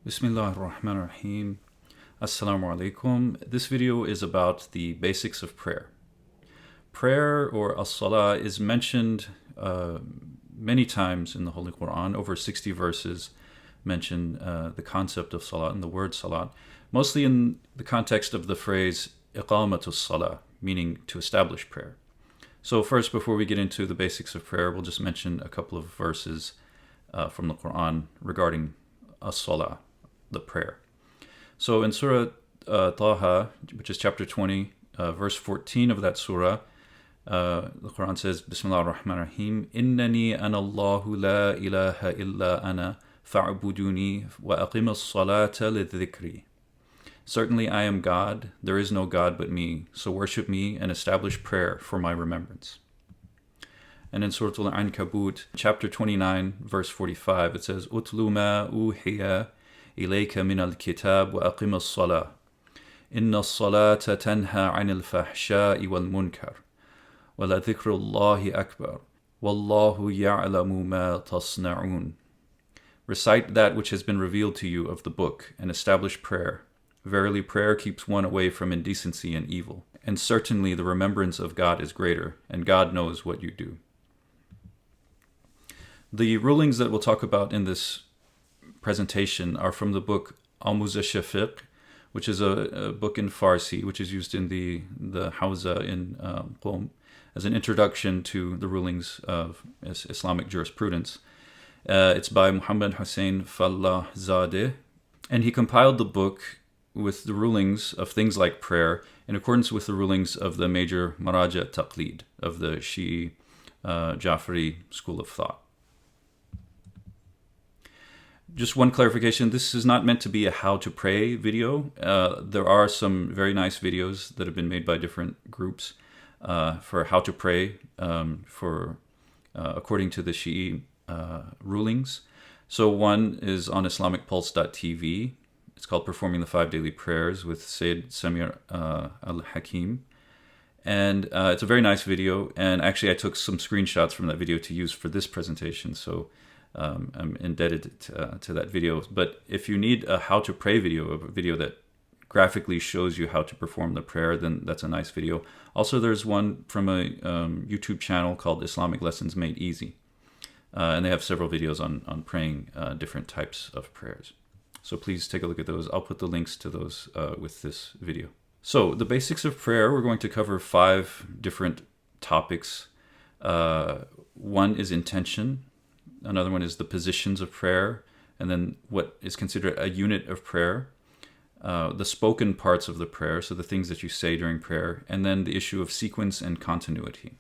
Bismillah ar-Rahman ar-Rahim. Assalamu alaikum. This video is about the basics of prayer. Prayer, or as-salah, is mentioned many times in the Holy Quran. Over 60 verses mention the concept of salat and the word salat, mostly in the context of the phrase iqamatus salah, meaning to establish prayer. So first, before we get into the basics of prayer, we'll just mention a couple of verses from the Quran regarding as-salah, the prayer. So in Surah Taha, which is chapter 20, verse 14 of that surah, the Quran says, Bismillah ar-Rahman ar-Rahim, Innani ana Allahu la ilaha illa ana fa'buduni wa aqim as-salata lidhikri. Certainly I am God, there is no God but me, so worship me and establish prayer for my remembrance. And in Surah Al-Ankabut, chapter 29, verse 45, it says, Utlu ma uhiya ilayka min al-kitab wa aqim as-salah. Inna as-salata tanha 'anil fahsha'i wal munkar. Wa la dhikrullahi akbar. Wallahu ya'lamu ma tasna'un. Recite that which has been revealed to you of the book and establish prayer. Verily, prayer keeps one away from indecency and evil. And certainly the remembrance of God is greater, and God knows what you do. The rulings that we'll talk about in this presentation are from the book Amuz al-Shafiq, which is a book in Farsi, which is used in the Hawza in Qom as an introduction to the rulings of Islamic jurisprudence. It's by Muhammad Hussein Fallah Zadeh, and he compiled the book with the rulings of things like prayer in accordance with the rulings of the major Maraja Taqlid of the Shi'i Jafari school of thought. Just one clarification, this is not meant to be a how to pray video. There are some very nice videos that have been made by different groups for how to pray according to the Shi'i rulings. So one is on IslamicPulse.tv. It's called Performing the 5 Daily Prayers with Sayyid Samir al-Hakim. And it's a very nice video. And actually, I took some screenshots from that video to use for this presentation. So I'm indebted to that video. But if you need a how to pray video, a video that graphically shows you how to perform the prayer, then that's a nice video. Also, there's one from a YouTube channel called Islamic Lessons Made Easy. And they have several videos on praying different types of prayers. So please take a look at those. I'll put the links to those with this video. So the basics of prayer, we're going to cover 5 different topics. One is intention. Another one is the positions of prayer. And then what is considered a unit of prayer. The spoken parts of the prayer, so the things that you say during prayer. And then the issue of sequence and continuity.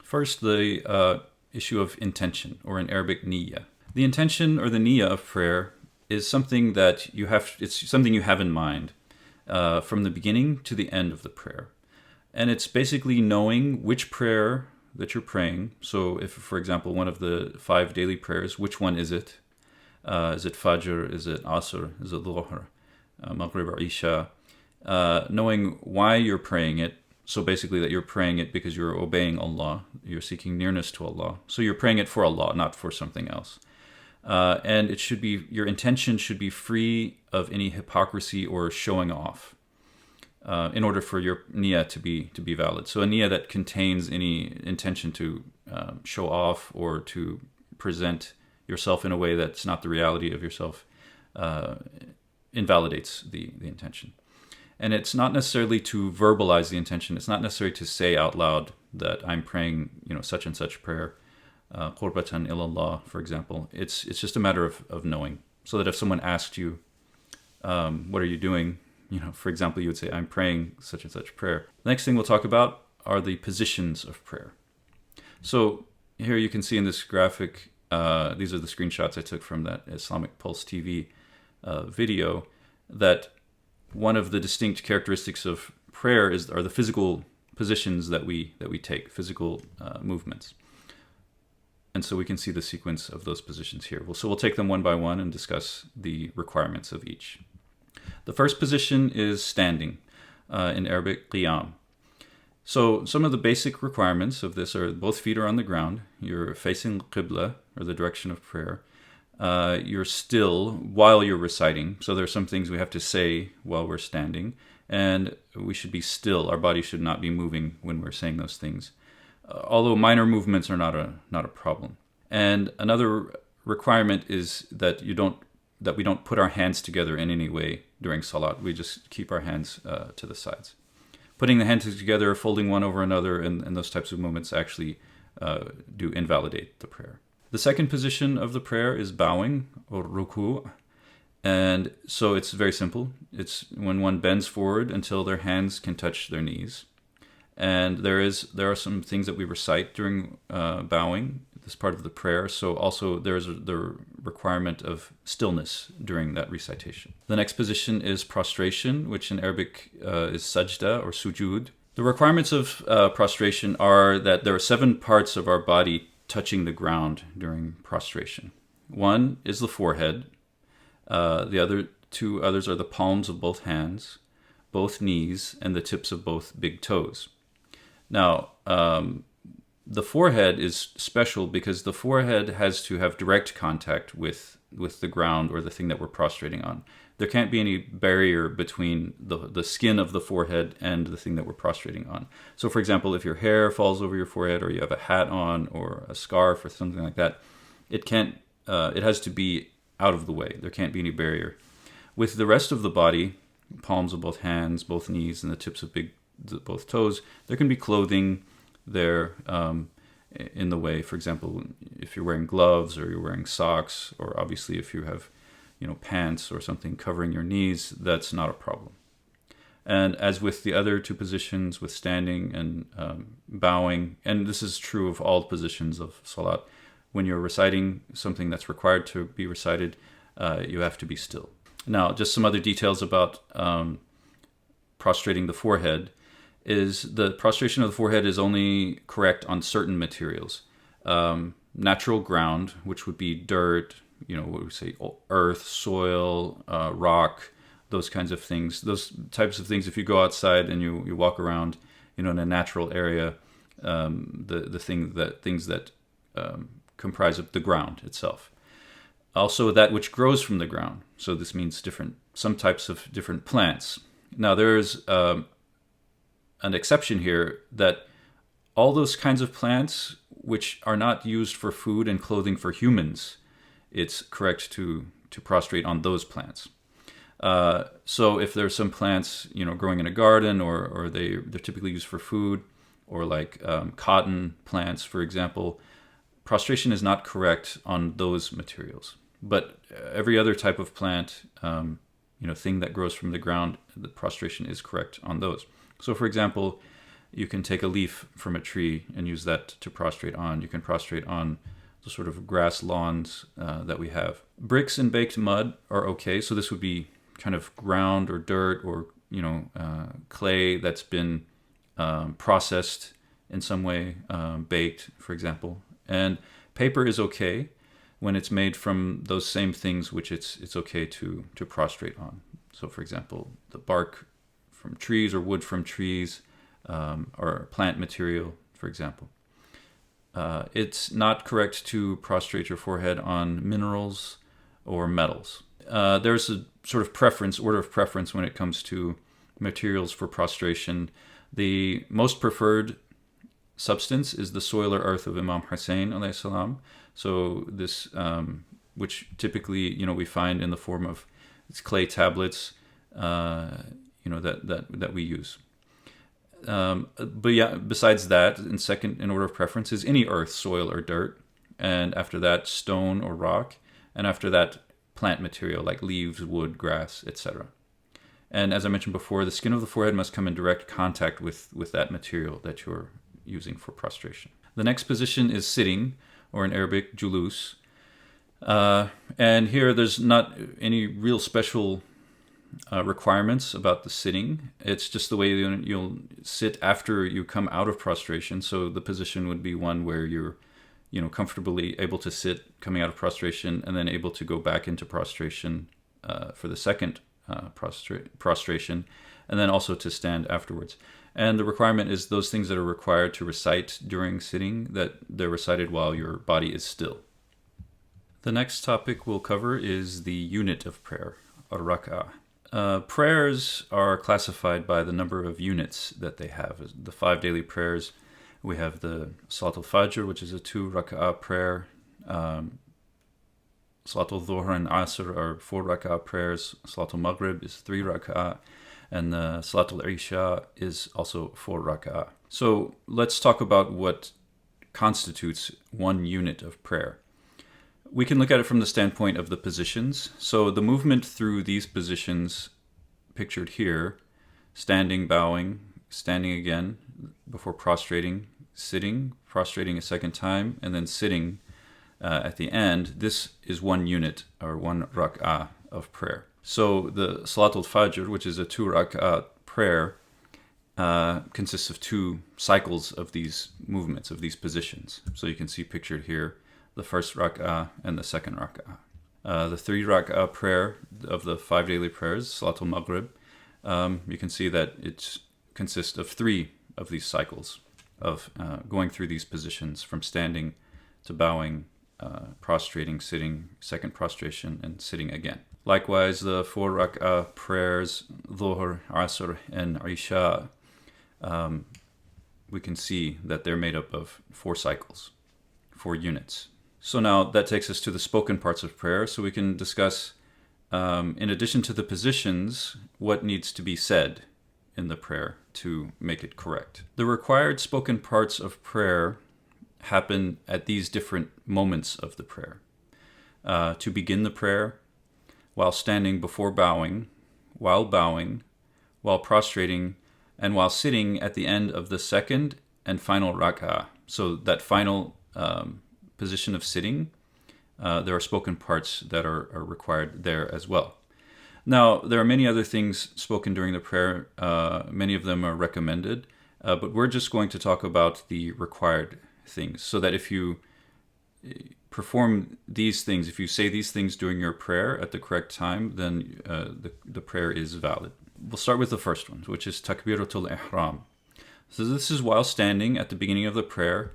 First, the issue of intention, or in Arabic, niyyah. The intention or the niyyah of prayer is something that it's something you have in mind from the beginning to the end of the prayer. And it's basically knowing which prayer that you're praying. So if, for example, one of the 5 daily prayers, which one is it? Is it Fajr? Is it Asr? Is it Dhuhr? Maghrib or Isha? Knowing why you're praying it. So basically that you're praying it because you're obeying Allah. You're seeking nearness to Allah. So you're praying it for Allah, not for something else. And it should be, your intention should be free of any hypocrisy or showing off in order for your niyyah to be valid. So a niyyah that contains any intention to show off or to present yourself in a way that's not the reality of yourself invalidates the intention. And it's not necessarily to verbalize the intention. It's not necessary to say out loud that I'm praying, such and such prayer. Qurbatan ilallah, for example. It's just a matter of knowing. So that if someone asked you, what are you doing? For example, you would say, I'm praying such and such prayer. The next thing we'll talk about are the positions of prayer. So here you can see in this graphic, these are the screenshots I took from that Islamic Pulse TV video, that one of the distinct characteristics of prayer are the physical positions that we take, physical movements. And so we can see the sequence of those positions here. So we'll take them one by one and discuss the requirements of each. The first position is standing, in Arabic, qiyam. So some of the basic requirements of this are both feet are on the ground, you're facing Qibla, or the direction of prayer. you're still while you're reciting. So there are some things we have to say while we're standing, and we should be still. Our body should not be moving when we're saying those things, although minor movements are not a problem. And another requirement is that we don't put our hands together in any way during salat. We just keep our hands to the sides. Putting the hands together, folding one over another, and those types of movements actually do invalidate the prayer. The second position of the prayer is bowing, or ruku'. And so it's very simple. It's when one bends forward until their hands can touch their knees. And there are some things that we recite during bowing, this part of the prayer. So also there's the requirement of stillness during that recitation. The next position is prostration, which in Arabic is sajda or sujud. The requirements of prostration are that there are 7 parts of our body touching the ground during prostration. One is the forehead. The other 2 others are the palms of both hands, both knees, and the tips of both big toes. Now, the forehead is special because the forehead has to have direct contact with the ground or the thing that we're prostrating on. There can't be any barrier between the skin of the forehead and the thing that we're prostrating on. So, for example, if your hair falls over your forehead, or you have a hat on, or a scarf, or something like that, it has to be out of the way. There can't be any barrier. With the rest of the body, palms of both hands, both knees, and the tips of both toes, there can be clothing there in the way. For example, if you're wearing gloves, or you're wearing socks, or obviously if you have pants or something covering your knees, that's not a problem. And as with the other 2 positions, with standing and bowing, and this is true of all positions of salat, when you're reciting something that's required to be recited, you have to be still. Now, just some other details about prostrating the forehead is the prostration of the forehead is only correct on certain materials. Natural ground, which would be dirt, what we say, earth, soil, rock, those kinds of things. Those types of things, if you go outside and you walk around, in a natural area, the things that comprise of the ground itself. Also, that which grows from the ground. So this means some types of different plants. Now, there's an exception here, that all those kinds of plants which are not used for food and clothing for humans, it's correct to prostrate on those plants. So if there's some plants, growing in a garden, or they're typically used for food, or like cotton plants, for example, prostration is not correct on those materials. But every other type of plant, thing that grows from the ground, the prostration is correct on those. So, for example, you can take a leaf from a tree and use that to prostrate on. You can prostrate on the sort of grass lawns that we have. Bricks and baked mud are okay. So this would be kind of ground or dirt or clay that's been processed in some way, baked, for example. And paper is okay when it's made from those same things which it's okay to prostrate on. So, for example, the bark from trees or wood from trees, or plant material, for example. It's not correct to prostrate your forehead on minerals or metals. There's a sort of order of preference when it comes to materials for prostration. The most preferred substance is the soil or earth of Imam Hussein alayhi salam. So this, which typically we find in the form of clay tablets, that we use. But yeah, besides that, in order of preference is any earth, soil, or dirt, and after that stone or rock, and after that plant material like leaves, wood, grass, etc. And as I mentioned before, the skin of the forehead must come in direct contact with that material that you're using for prostration. The next position is sitting, or in Arabic, julus. And here there's not any real special requirements about the sitting. It's just the way you'll sit after you come out of prostration. So the position would be one where you're comfortably able to sit coming out of prostration, and then able to go back into prostration for the second prostration, and then also to stand afterwards. And the requirement is those things that are required to recite during sitting, that they're recited while your body is still. The next topic we'll cover is the unit of prayer, ar-rak'ah. Prayers are classified by the number of units that they have. The 5 daily prayers, we have the Salat al-Fajr, which is a 2 rak'ah prayer. Salat al-Dhuhr and Asr are 4 rak'ah prayers. Salat al-Maghrib is 3 rak'ah. And the Salat al-Isha is also 4 rak'ah. So let's talk about what constitutes one unit of prayer. We can look at it from the standpoint of the positions. So the movement through these positions pictured here, standing, bowing, standing again before prostrating, sitting, prostrating a second time, and then sitting at the end, this is one unit or 1 rak'ah of prayer. So the Salat al-Fajr, which is a 2 rak'ah prayer, consists of 2 cycles of these movements, of these positions. So you can see pictured here the first rak'ah and the second rak'ah. The 3 rak'ah prayer of the 5 daily prayers, Salat al-Maghrib, you can see that it consists of 3 of these cycles of going through these positions from standing to bowing, prostrating, sitting, second prostration, and sitting again. Likewise, the 4 rak'ah prayers, Dhuhr, Asr, and Isha, we can see that they're made up of 4 cycles, 4 units. So now that takes us to the spoken parts of prayer. So we can discuss, in addition to the positions, what needs to be said in the prayer to make it correct. The required spoken parts of prayer happen at these different moments of the prayer. To begin the prayer, while standing before bowing, while prostrating, and while sitting at the end of the second and final rak'ah. So that final position of sitting, there are spoken parts that are required there as well. Now, there are many other things spoken during the prayer. Many of them are recommended, but we're just going to talk about the required things, so that if you perform these things, if you say these things during your prayer at the correct time, then the prayer is valid. We'll start with the first one, which is Takbiratul Ihram. So this is while standing at the beginning of the prayer.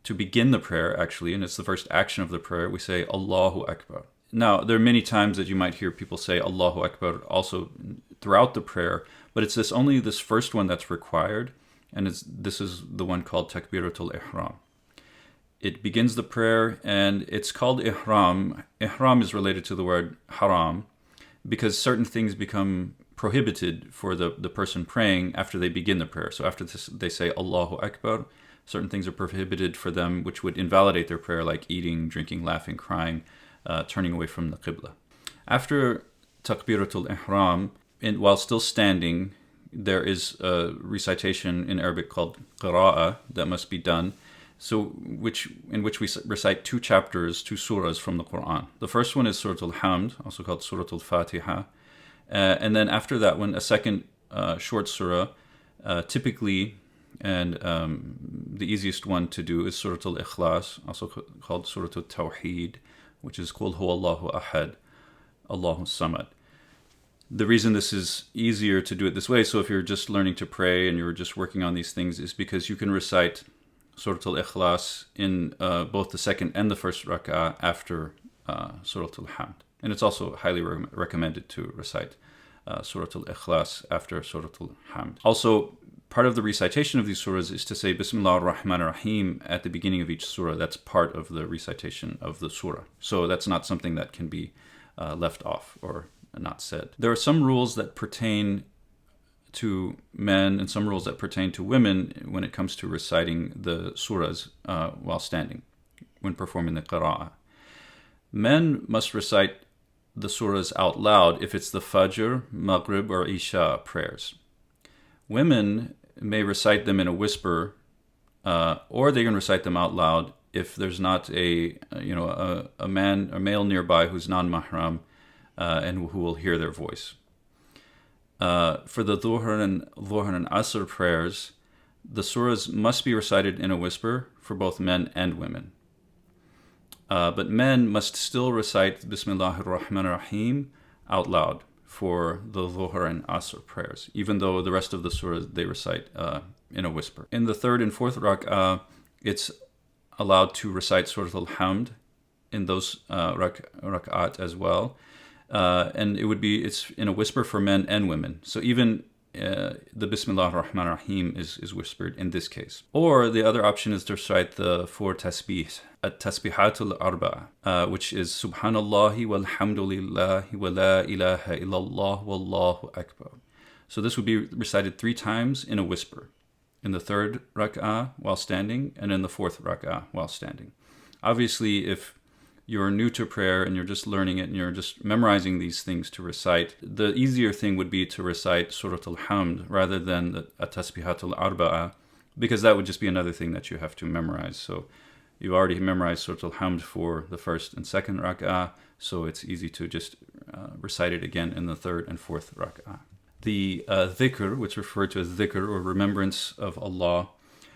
To begin the prayer, actually, and it's the first action of the prayer, we say Allahu Akbar. Now, there are many times that you might hear people say Allahu Akbar also throughout the prayer, but it's only this first one that's required, and this is the one called Takbiratul Ihram. It begins the prayer, and it's called Ihram. Ihram is related to the word haram, because certain things become prohibited for the person praying after they begin the prayer. So after this, they say Allahu Akbar. Certain things are prohibited for them which would invalidate their prayer, like eating, drinking, laughing, crying, turning away from the Qibla. After Takbiratul Ihram, while still standing, there is a recitation in Arabic called Qira'ah that must be done, in which we recite 2 chapters, 2 surahs from the Quran. The first one is Surah Al-Hamd, also called Surah Al-Fatiha. And then after that one, a second short surah, typically, and the easiest one to do is Surah Al-Ikhlas, also called Surah Al-Tawheed, which is Qul Huwallahu Ahad, Allahu Samad. The reason this is easier to do it this way, so if you're just learning to pray and you're just working on these things, is because you can recite Surah Al-Ikhlas in both the second and the first rak'ah after Surah Al-Hamd. And it's also highly recommended to recite Surah Al-Ikhlas after Surah Al-Hamd. Also, part of the recitation of these surahs is to say Bismillah ar-Rahman ar-Rahim at the beginning of each surah. That's part of the recitation of the surah. So that's not something that can be left off or not said. There are some rules that pertain to men and some rules that pertain to women when it comes to reciting the surahs while standing, when performing the qira'ah. Men must recite the surahs out loud if it's the Fajr, Maghrib, or Isha prayers. Women may recite them in a whisper, or they can recite them out loud if there's not a male nearby who's non-mahram and who will hear their voice. For the Dhuhr and Asr prayers, the surahs must be recited in a whisper for both men and women. But men must still recite Bismillah ar-Rahman ar-Rahim out loud for the Dhuhr and Asr prayers, even though the rest of the surahs they recite in a whisper. In the third and fourth rak'ah, it's allowed to recite Surah Al-Hamd in those rak'at as well. And it's in a whisper for men and women. So even the Bismillah ar-Rahman ar-Rahim is whispered in this case. Or the other option is to recite the 4 tasbih, at-tasbihatul arba'a, which is Subhanallahi walhamdulillahi wa la ilaha illallah wallahu akbar. So this would be recited 3 times in a whisper, in the 3rd rak'ah while standing, and in the 4th rak'ah while standing. Obviously, if you're new to prayer and you're just learning it and you're just memorizing these things to recite, the easier thing would be to recite Surah Al-Hamd rather than the At-Tasbihatul Arba'ah, because that would just be another thing that you have to memorize. So you've already memorized Surah Al-Hamd for the 1st and 2nd rak'ah, so it's easy to just recite it again in the 3rd and 4th rak'ah. The dhikr, which is referred to as dhikr or remembrance of Allah,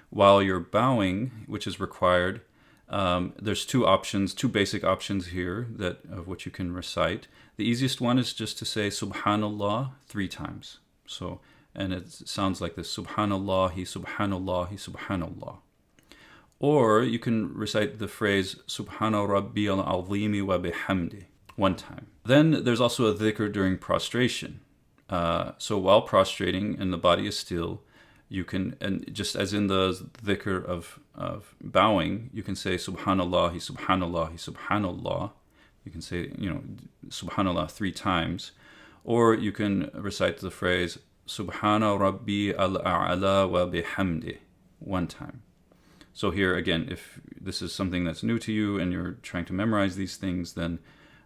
while you're bowing, which is required, there's 2 basic options here of what you can recite. The easiest one is just to say Subhanallah 3 times. So, and it sounds like this: Subhanallahi, Subhanallahi, Subhanallah. Or you can recite the phrase Subhana Rabbiyal Azimi wa bihamdi 1 time. Then there's also a dhikr during prostration. So while prostrating and the body is still, you can, and just as in the dhikr of bowing, you can say Subhanallah, Subhanallah, Subhanallah. You can say, Subhanallah 3 times. Or you can recite the phrase Subhana Rabbi al-A'la wa bihamdi 1 time. So here again, if this is something that's new to you and you're trying to memorize these things, then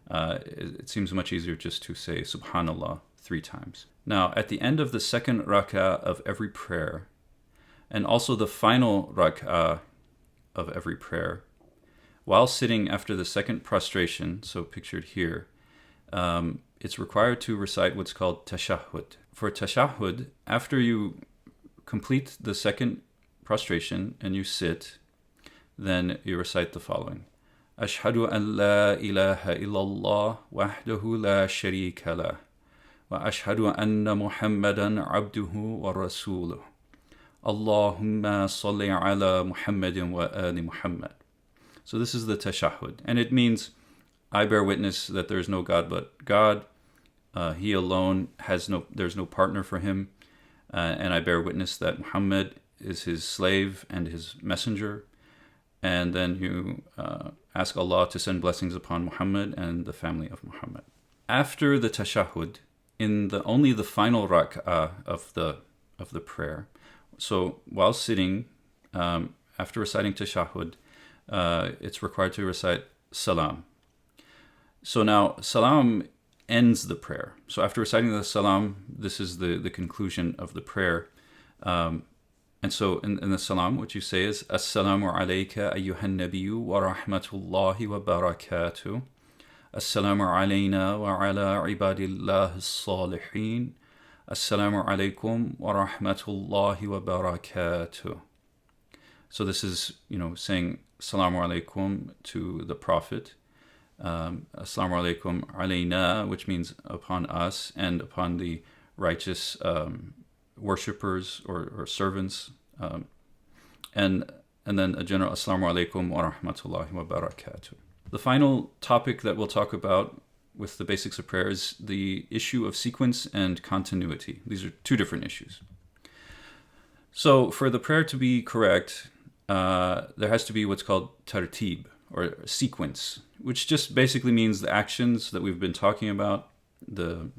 it seems much easier just to say Subhanallah 3 times. Now, at the end of the 2nd rak'ah of every prayer, and also the final rak'ah of every prayer, while sitting after the 2nd prostration, so pictured here, it's required to recite what's called tashahhud. For tashahhud, after you complete the 2nd prostration and you sit, then you recite the following: Ashhadu an la ilaha illallah wahdahu la sharika lah. وأشهد أن محمدا عبده ورسوله اللهم صل على محمد وآل محمد. So this is the tashahhud, and it means I bear witness that there is no God but God. He alone there's no partner for him, and I bear witness that Muhammad is his slave and his messenger. And then you ask Allah to send blessings upon Muhammad and the family of Muhammad. After the tashahhud, in only the final rak'ah of the prayer. So while sitting, after reciting tashahhud, it's required to recite salam. So now salam ends the prayer. So after reciting the salam, this is the conclusion of the prayer. And so in the salam, what you say is Assalamu alayka ayyuhan nabiyyu wa rahmatullahi wa barakatuh. Assalamu alayna wa ala ibadillah as-salihin. Assalamu alaykum wa rahmatullahi wa barakatuh. So this is, saying Assalamu alaykum to the Prophet. Assalamu alaykum alayna, which means upon us and upon the righteous worshippers or servants. And then a general Assalamu alaykum wa rahmatullahi wa barakatuh. The final topic that we'll talk about with the basics of prayer is the issue of sequence and continuity. These are 2 different issues. So for the prayer to be correct, there has to be what's called tartib, or sequence, which just basically means the actions that we've been talking about, the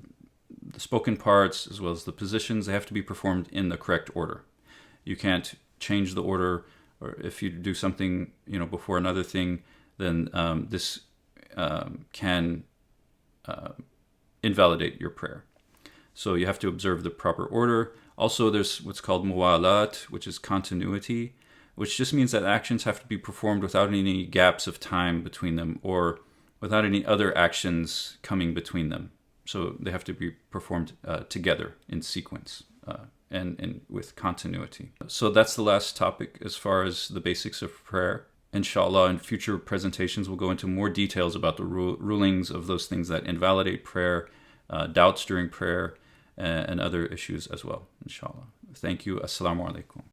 spoken parts as well as the positions, they have to be performed in the correct order. You can't change the order, or if you do something, before another thing, then this can invalidate your prayer. So you have to observe the proper order. Also, there's what's called muwalat, which is continuity, which just means that actions have to be performed without any gaps of time between them or without any other actions coming between them. So they have to be performed together in sequence and with continuity. So that's the last topic as far as the basics of prayer. Inshallah, in future presentations, we'll go into more details about the rulings of those things that invalidate prayer, doubts during prayer, and other issues as well, inshallah. Thank you. Assalamu alaikum.